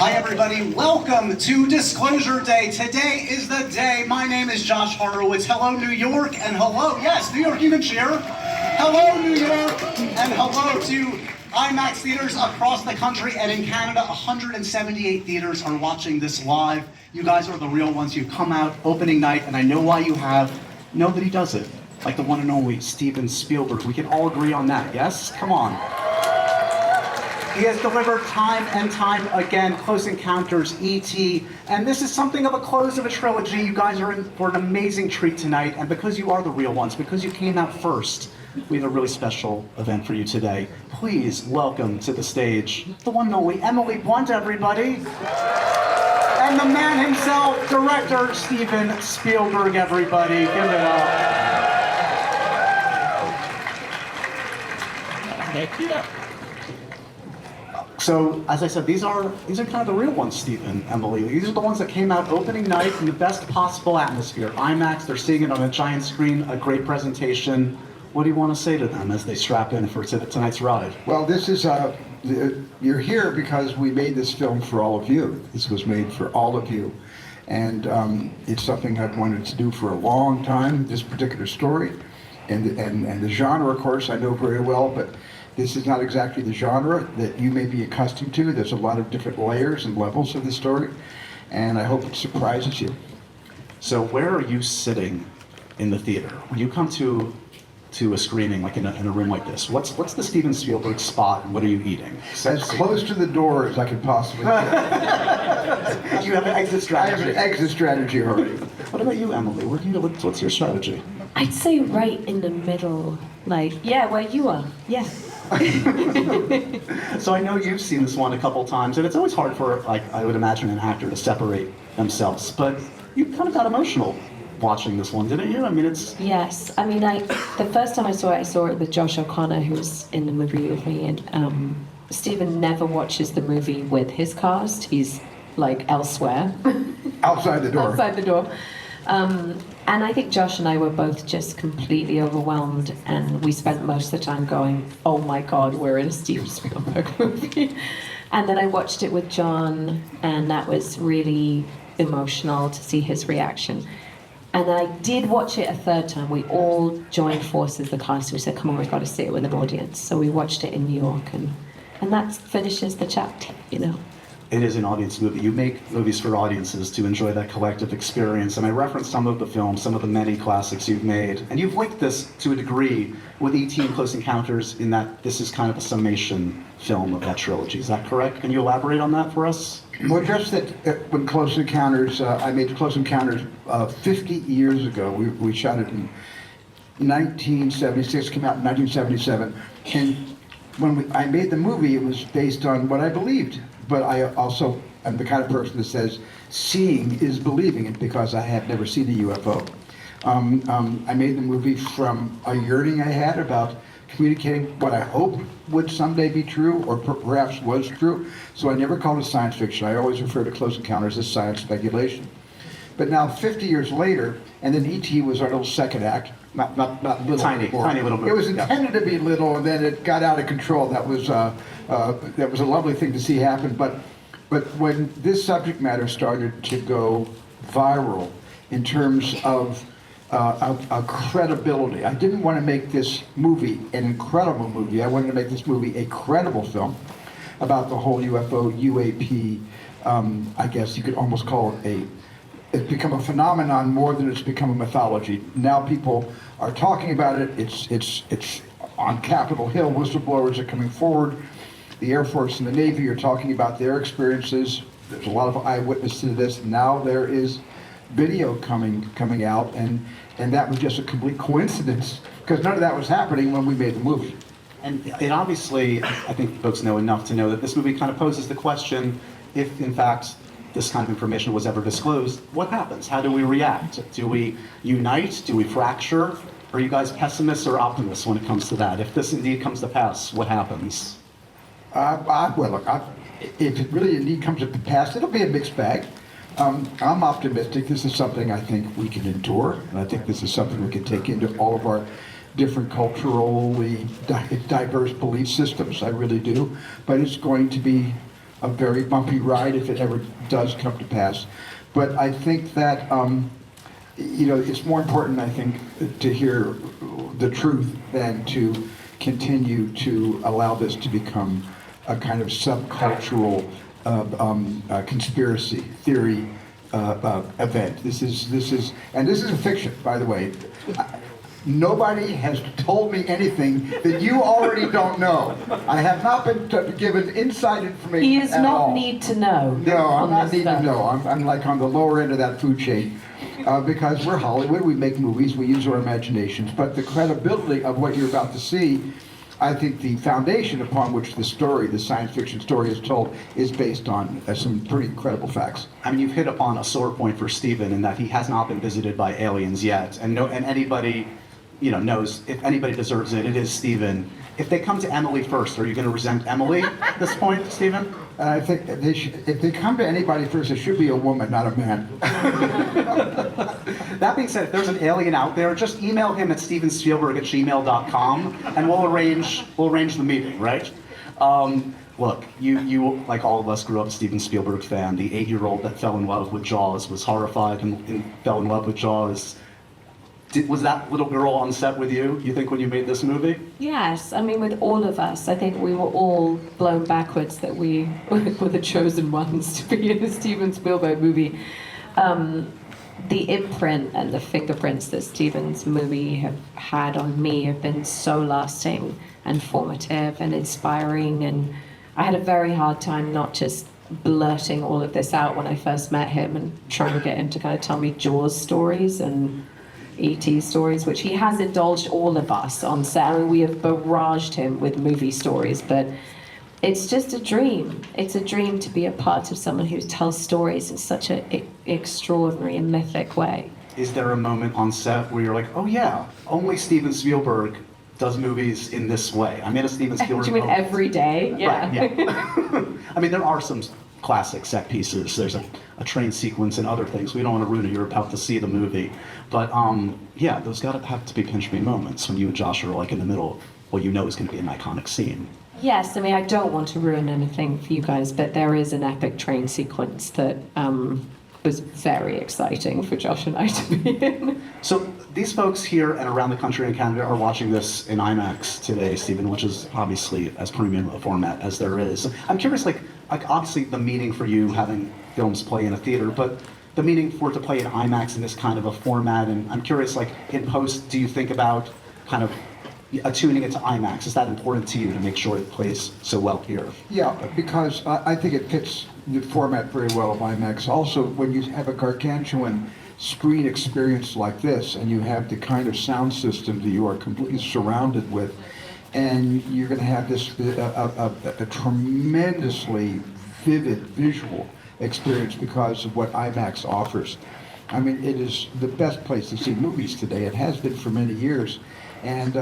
Hi everybody, welcome to Disclosure Day. Today is the day. My name is Josh Horowitz. Hello New York and hello, yes, New York, you can cheer. Hello New York and hello to iMax theaters across the country, and in Canada, 178 theaters are watching this live. You guys are the real ones. You've come out opening night, and I know why you have. Nobody does it like the one and only Steven Spielberg. We can all agree on that, yes? Come on. He has delivered time and time again, Close Encounters, E.T., and this is something of a close of a trilogy. You guys are in for an amazing treat tonight, and because you are the real ones, because you came out first, we have a really special event for you today. Please welcome to the stage the one and only Emily Blunt, everybody, and the man himself, director Steven Spielberg, everybody. Give it up. Thank you. So, as I said, these are kind of the real ones, Steven, Emily. These are the ones that came out opening night in the best possible atmosphere. IMAX, they're seeing it on a giant screen, a great presentation. What do you want to say to them as they strap in for tonight's ride? Well, this is, you're here because we made this film for all of you. This was made for all of you. And it's something I've wanted to do for a long time, this particular story. And the genre, of course, I know very well, but this is not exactly the genre that you may be accustomed to. There's a lot of different layers and levels of the story, and I hope it surprises you. So where are you sitting in the theater? When you come to a screening, like in a room like this, what's the Steven Spielberg spot, and what are you eating? As close to the door as I can possibly get. You have an exit strategy. I have an exit strategy already. What about you, Emily? What's your strategy? I'd say right in the middle, like, yeah, where you are, yeah. So I know you've seen this one a couple times, and it's always hard for, like, I would imagine, an actor to separate themselves, but you kind of got emotional watching this one, didn't you? I mean, it's... Yes, I mean, the first time I saw it with Josh O'Connor, who's in the movie with me, and Steven never watches the movie with his cast. He's, like, elsewhere. Outside the door. Outside the door. And I think Josh and I were both just completely overwhelmed, and we spent most of the time going, oh my God, we're in a Steven Spielberg movie. And then I watched it with John, and that was really emotional to see his reaction. And I did watch it a third time. We all joined forces, the cast. We said, come on, we've got to see it with an audience. So we watched it in New York, and that finishes the chapter, you know. It is an audience movie. You make movies for audiences to enjoy that collective experience. And I referenced some of the films, some of the many classics you've made. And you've linked this to a degree with E.T. and Close Encounters in that this is kind of a summation film of that trilogy. Is that correct? Can you elaborate on that for us? Well, just that when Close Encounters, I made Close Encounters 50 years ago. We shot it in 1976, came out in 1977. And when I made the movie, it was based on what I believed. But I also am the kind of person that says seeing is believing it, because I had never seen a UFO. I made the movie from a yearning I had about communicating what I hope would someday be true, or perhaps was true. So I never called it science fiction. I always refer to Close Encounters as science speculation. But now, 50 years later, and then E.T. was our little second act, not little. Tiny little movie. It was intended to be little, and then it got out of control. That was a lovely thing to see happen. But when this subject matter started to go viral in terms of a credibility, I didn't want to make this movie an incredible movie. I wanted to make this movie a credible film about the whole UFO, UAP. I guess you could almost call it it's become a phenomenon more than it's become a mythology. Now people are talking about it. It's on Capitol Hill. Whistleblowers are coming forward. The Air Force and the Navy are talking about their experiences. There's a lot of eyewitnesses to this. Now there is video coming out, and that was just a complete coincidence, because none of that was happening when we made the movie. And it obviously, I think folks know enough to know that this movie kind of poses the question, if in fact this kind of information was ever disclosed, what happens? How do we react? Do we unite? Do we fracture? Are you guys pessimists or optimists when it comes to that? If this indeed comes to pass, what happens? Well, look, if it really indeed comes to pass, it'll be a mixed bag. I'm optimistic. This is something I think we can endure, and I think this is something we can take into all of our different culturally diverse belief systems. I really do. But it's going to be a very bumpy ride if it ever does come to pass. But I think that, it's more important, I think, to hear the truth than to continue to allow this to become a kind of subcultural conspiracy theory event. This is a fiction, by the way. Nobody has told me anything that you already don't know. I have not been given inside information. He is not all. need to know. No, I'm not need to stuff. know. I'm like on the lower end of that food chain. Because we're Hollywood, we make movies, we use our imaginations. But the credibility of what you're about to see, I think the foundation upon which the story, the science fiction story is told, is based on some pretty incredible facts. I mean, you've hit upon a sore point for Steven in that he has not been visited by aliens yet, and anybody, knows if anybody deserves it, it is Steven. If they come to Emily first, are you going to resent Emily at this point, Steven? I think if they come to anybody first, it should be a woman, not a man. That being said, if there's an alien out there, just email him at stevenspielberg@gmail.com, and we'll arrange the meeting, right? Look, you like all of us grew up a Steven Spielberg fan. The 8-year-old that fell in love with Jaws was horrified and fell in love with Jaws. Was that little girl on set with you think, when you made this movie? Yes, I mean, with all of us, I think we were all blown backwards that we were the chosen ones to be in a Steven Spielberg movie. The imprint and the fingerprints that Steven's movie have had on me have been so lasting and formative and inspiring, and I had a very hard time not just blurting all of this out when I first met him and trying to get him to kind of tell me Jaws stories and E.T. stories, which he has indulged all of us on set. I mean, we have barraged him with movie stories, but it's just a dream. It's a dream to be a part of someone who tells stories in such an extraordinary and mythic way. Is there a moment on set where you're like, oh yeah, only Steven Spielberg does movies in this way? I made a Steven Spielberg Do you mean every day? Yeah. Right, yeah. I mean, there are some classic set pieces. There's a train sequence and other things. We don't want to ruin it. You're about to see the movie. But yeah, those have to be pinch me moments when you and Josh are like in the middle of what you know is going to be an iconic scene. Yes, I mean, I don't want to ruin anything for you guys, but there is an epic train sequence that was very exciting for Josh and I to be in. So these folks here and around the country and Canada are watching this in IMAX today, Steven, which is obviously as premium a format as there is. I'm curious, like obviously the meaning for you having films play in a theater, but the meaning for it to play in IMAX in this kind of a format, and I'm curious, like in post, do you think about kind of attuning it to IMAX? Is that important to you to make sure it plays so well here? Yeah, because I think it fits the format very well of IMAX. Also, when you have a gargantuan screen experience like this, and you have the kind of sound system that you are completely surrounded with, and you're going to have this a tremendously vivid visual experience because of what IMAX offers. I mean, it is the best place to see movies today. It has been for many years. And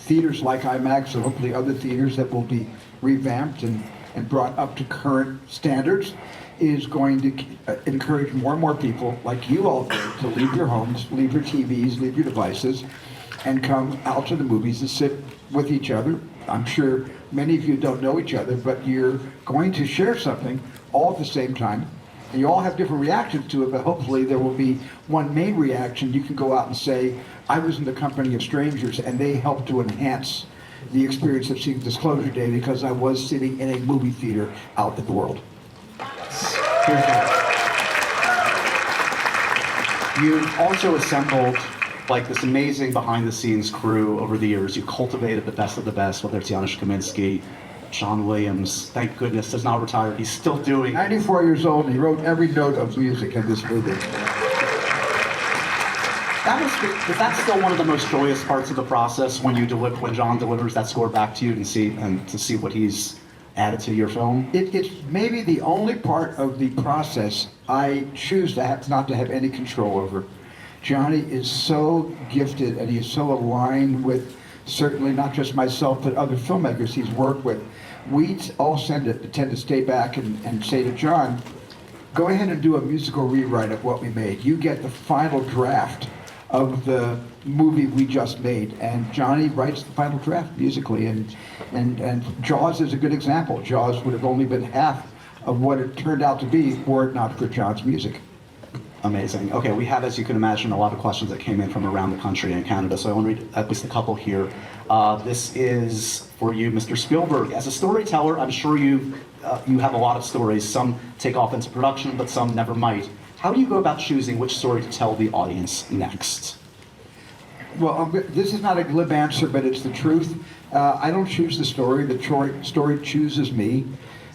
theaters like IMAX and hopefully other theaters that will be revamped and brought up to current standards is going to encourage more and more people like you all did to leave your homes, leave your TVs, leave your devices, and come out to the movies and sit with each other. I'm sure many of you don't know each other, but you're going to share something all at the same time. And you all have different reactions to it, but hopefully there will be one main reaction. You can go out and say, I was in the company of strangers, and they helped to enhance the experience of seeing Disclosure Day because I was sitting in a movie theater out in the world. You've also assembled like this amazing behind-the-scenes crew over the years. You cultivated the best of the best, whether it's Janusz Kaminski, John Williams, thank goodness, does not retire. He's still doing 94 years old, and he wrote every note of music in this movie. Is that still one of the most joyous parts of the process when when John delivers that score back to you and to see what he's added to your film? It's maybe the only part of the process I choose not to have any control over. Johnny is so gifted, and he's so aligned with certainly not just myself, but other filmmakers he's worked with. We all tend to stay back and say to John, go ahead and do a musical rewrite of what we made. You get the final draft of the movie we just made, and Johnny writes the final draft musically, and Jaws is a good example. Jaws would have only been half of what it turned out to be were it not for John's music. Amazing. Okay, we have, as you can imagine, a lot of questions that came in from around the country and Canada, so I want to read at least a couple here. This is for you, Mr. Spielberg. As a storyteller, I'm sure you have a lot of stories. Some take off into production, but some never might. How do you go about choosing which story to tell the audience next? Well, this is not a glib answer, but it's the truth. I don't choose the story. The story chooses me.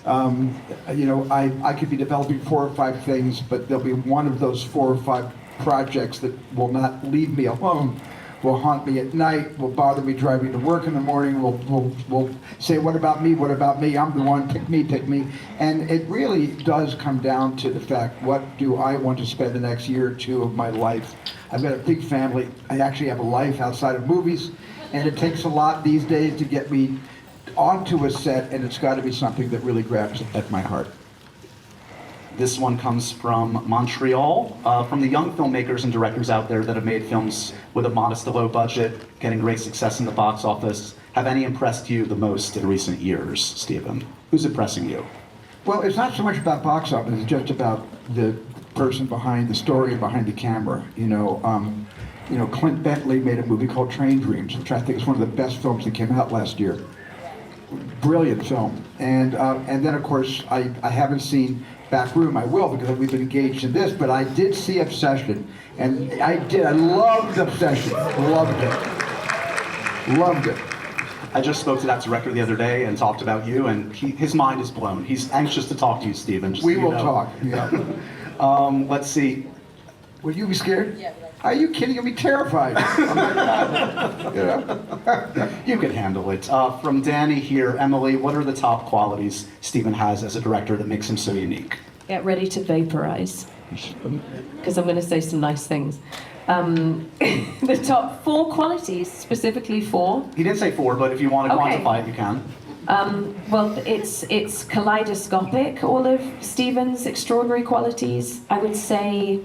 I could be developing 4 or 5 things, but there'll be one of those 4 or 5 projects that will not leave me alone, will haunt me at night, will bother me driving to work in the morning, will say, what about me, I'm the one, pick me. And it really does come down to the fact, what do I want to spend the next year or 2 of my life? I've got a big family. I actually have a life outside of movies, and it takes a lot these days to get me onto a set, and it's got to be something that really grabs at my heart. This one comes from Montreal, from the young filmmakers and directors out there that have made films with a modest to low budget, getting great success in the box office. Have any impressed you the most in recent years, Steven? Who's impressing you? Well, it's not so much about box office, it's just about the person behind the story and behind the camera. Clint Bentley made a movie called Train Dreams, which I think is one of the best films that came out last year. Brilliant film. And then, of course, I haven't seen Back Room. I will, because we've been engaged in this, but I did see Obsession, and I loved Obsession. Loved it. I just spoke to that director the other day and talked about you, and his mind is blown. He's anxious to talk to you, Steven. We will talk, yeah. Let's see. Will you be scared? Yeah. Are you kidding? You'll be terrified. You can handle it. From Danny here, Emily, what are the top qualities Steven has as a director that makes him so unique? Get ready to vaporize, because I'm going to say some nice things. The top 4 qualities, specifically 4. He didn't say 4, but if you want to Okay. quantify it, you can. Well, it's kaleidoscopic, all of Steven's extraordinary qualities. I would say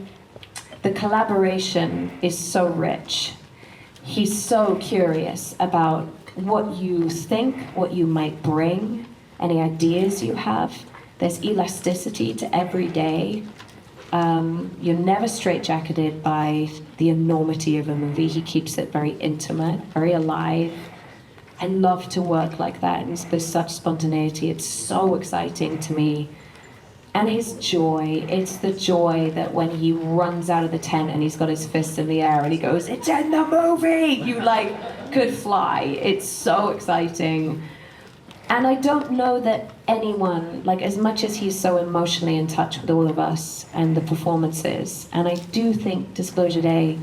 the collaboration is so rich. He's so curious about what you think, what you might bring, any ideas you have. There's elasticity to every day. You're never straitjacketed by the enormity of a movie. He keeps it very intimate, very alive. I love to work like that, and there's such spontaneity. It's so exciting to me. And his joy, it's the joy that when he runs out of the tent and he's got his fists in the air and he goes, "It's in the movie!" You could fly. It's so exciting. And I don't know that anyone, as much as he's so emotionally in touch with all of us and the performances, and I do think Disclosure Day,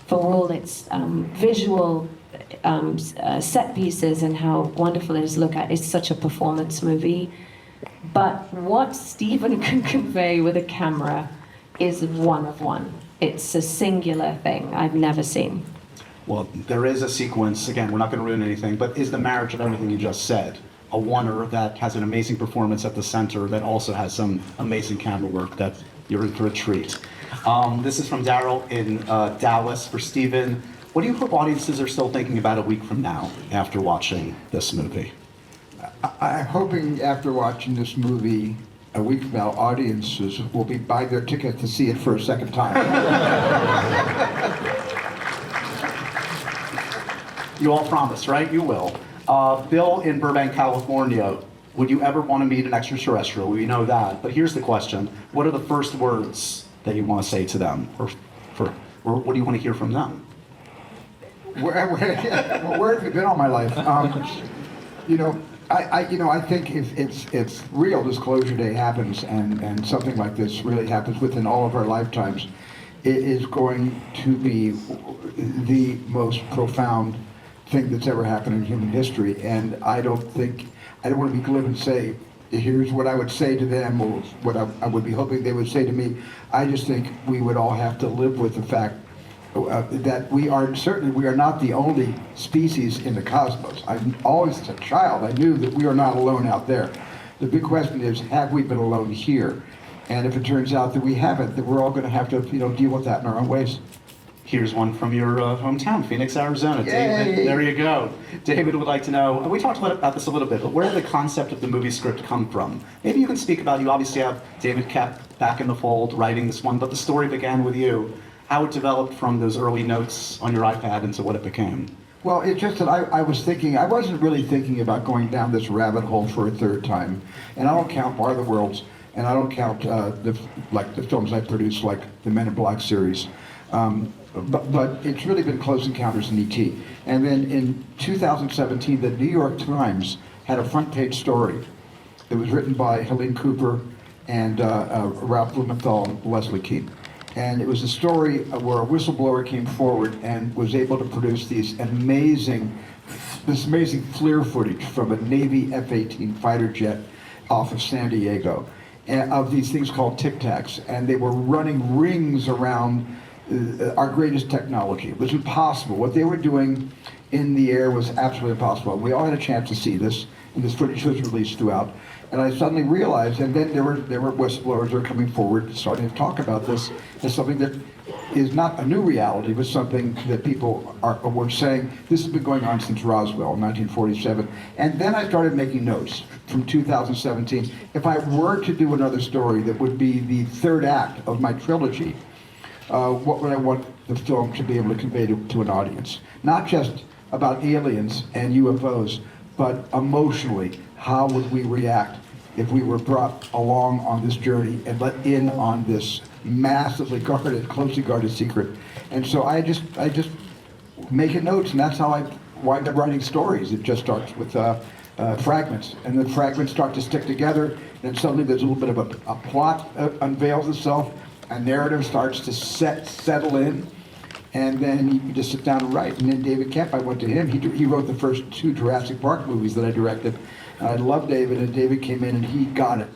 for all its visual set pieces and how wonderful it is to look at, is such a performance movie. But what Steven can convey with a camera is one of one. It's a singular thing I've never seen. Well, there is a sequence, again, we're not going to ruin anything, but is the marriage of everything you just said a oneer that has an amazing performance at the center that also has some amazing camera work that you're in for a treat. This is from Daryl in Dallas for Steven. What do you hope audiences are still thinking about a week from now after watching this movie? I'm hoping after watching this movie a week from now, audiences will be buying their ticket to see it for a second time. You all promise, right? You will. Bill in Burbank, California, would you ever want to meet an extraterrestrial? We know that, but here's the question. What are the first words that you want to say to them? Or what do you want to hear from them? Where have you been all my life? I think if it's real Disclosure Day happens and something like this really happens within all of our lifetimes, it is going to be the most profound thing that's ever happened in human history. And I don't want to be glib and say, here's what I would say to them or what I would be hoping they would say to me. I just think we would all have to live with the fact that we are not the only species in the cosmos. I've always, as a child, I knew that we are not alone out there. The big question is, have we been alone here? And if it turns out that we haven't, then we're all going to have to, deal with that in our own ways. Here's one from your hometown, Phoenix, Arizona. Yay. David, there you go. David would like to know, we talked about this a little bit, but where did the concept of the movie script come from? Maybe you can speak about, you obviously have David Kep back in the fold writing this one, but the story began with you. How it developed from those early notes on your iPad into what it became. Well, it's just that I was thinking, I wasn't really thinking about going down this rabbit hole for a third time. And I don't count War of the Worlds, and I don't count the films I produced, like the Men in Black series. But it's really been Close Encounters in E.T. And then in 2017, the New York Times had a front page story. It was written by Helene Cooper and Ralph Blumenthal and Leslie Kean. And it was a story where a whistleblower came forward and was able to produce this amazing FLIR footage from a Navy F-18 fighter jet off of San Diego, and of these things called Tic Tacs. And they were running rings around our greatest technology. It was impossible. What they were doing in the air was absolutely impossible. We all had a chance to see this, and this footage was released throughout. And I suddenly realized, and then there were whistleblowers that were coming forward, starting to talk about this as something that is not a new reality, but something that people were saying, this has been going on since Roswell in 1947. And then I started making notes from 2017. If I were to do another story that would be the third act of my trilogy, what would I want the film to be able to convey to an audience? Not just about aliens and UFOs, but emotionally, how would we react if we were brought along on this journey and let in on this massively guarded, closely guarded secret? And so I just make notes, and that's how I wind up writing stories. It just starts with fragments, and then fragments start to stick together, and suddenly there's a little bit of a plot unveils itself, a narrative starts to settle in, and then you just sit down and write. And then David Kep, I went to him. He wrote the first 2 Jurassic Park movies that I directed. I love David, and David came in and he got it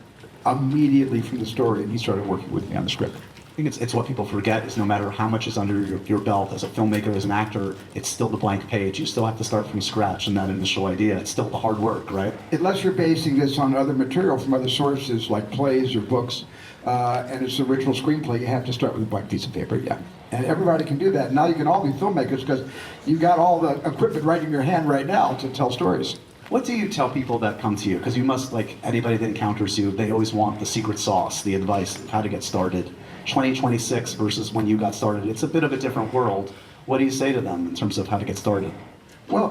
immediately from the story, and he started working with me on the script. I think it's what people forget is no matter how much is under your belt as a filmmaker, as an actor, it's still the blank page. You still have to start from scratch in that initial idea. It's still the hard work, right? Unless you're basing this on other material from other sources like plays or books, and it's the original screenplay, you have to start with a blank piece of paper, yeah. And everybody can do that. Now you can all be filmmakers because you've got all the equipment right in your hand right now to tell stories. What do you tell people that come to you? Because you must, like anybody that encounters you, they always want the secret sauce, the advice of how to get started. 2026 versus when you got started, it's a bit of a different world. What do you say to them in terms of how to get started? Well,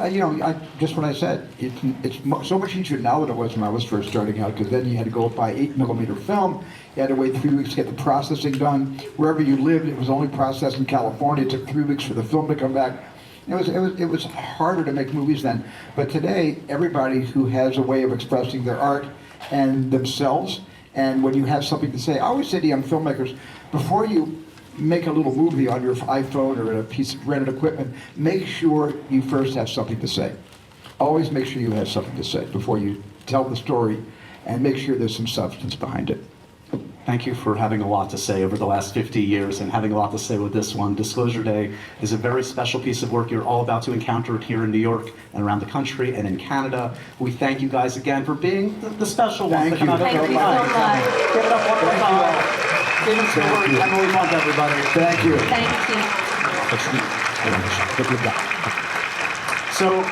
just what I said. It's so much easier now than it was when I was first starting out, because then you had to go buy 8mm film. You had to wait 3 weeks to get the processing done. Wherever you lived, it was only processed in California. It took 3 weeks for the film to come back. It was harder to make movies then. But today, everybody who has a way of expressing their art and themselves, and when you have something to say, I always say to young filmmakers, before you make a little movie on your iPhone or a piece of rented equipment, make sure you first have something to say. Always make sure you have something to say before you tell the story, and make sure there's some substance behind it. Thank you for having a lot to say over the last 50 years and having a lot to say with this one. Disclosure Day is a very special piece of work you're all about to encounter here in New York and around the country and in Canada. We thank you guys again for being the special ones. Thank you. Thank you so much. Give it up one more time. Steven Spielberg, Emily Bond, everybody. Thank you. Thank you. So